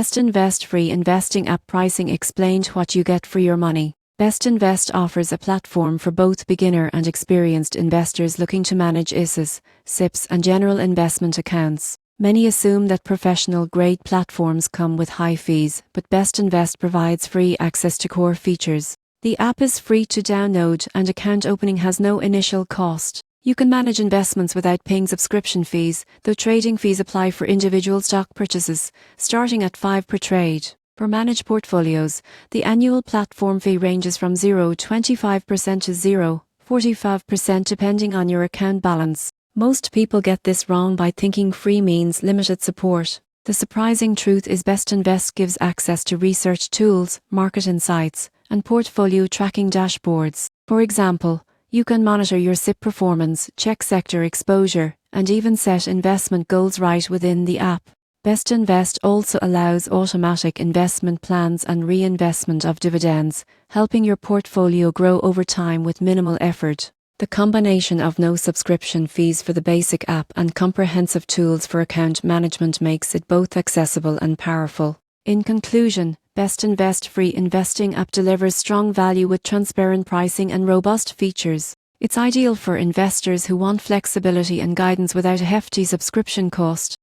Bestinvest free investing app pricing explained what you get for your money. Bestinvest offers a platform for both beginner and experienced investors looking to manage ISAs, SIPs and general investment accounts. Many assume that professional-grade platforms come with high fees, but Bestinvest provides free access to core features. The app is free to download and account opening has no initial cost. You can manage investments without paying subscription fees, though trading fees apply for individual stock purchases, starting at $5 per trade. For managed portfolios, the annual platform fee ranges from 0.25% to 0.45% depending on your account balance. Most people get this wrong by thinking free means limited support. The surprising truth is Bestinvest gives access to research tools, market insights, and portfolio tracking dashboards. For example, you can monitor your SIP performance, check sector exposure, and even set investment goals right within the app. Bestinvest also allows automatic investment plans and reinvestment of dividends, helping your portfolio grow over time with minimal effort. The combination of no subscription fees for the basic app and comprehensive tools for account management makes it both accessible and powerful. In conclusion, Bestinvest free investing app delivers strong value with transparent pricing and robust features. It's ideal for investors who want flexibility and guidance without a hefty subscription cost.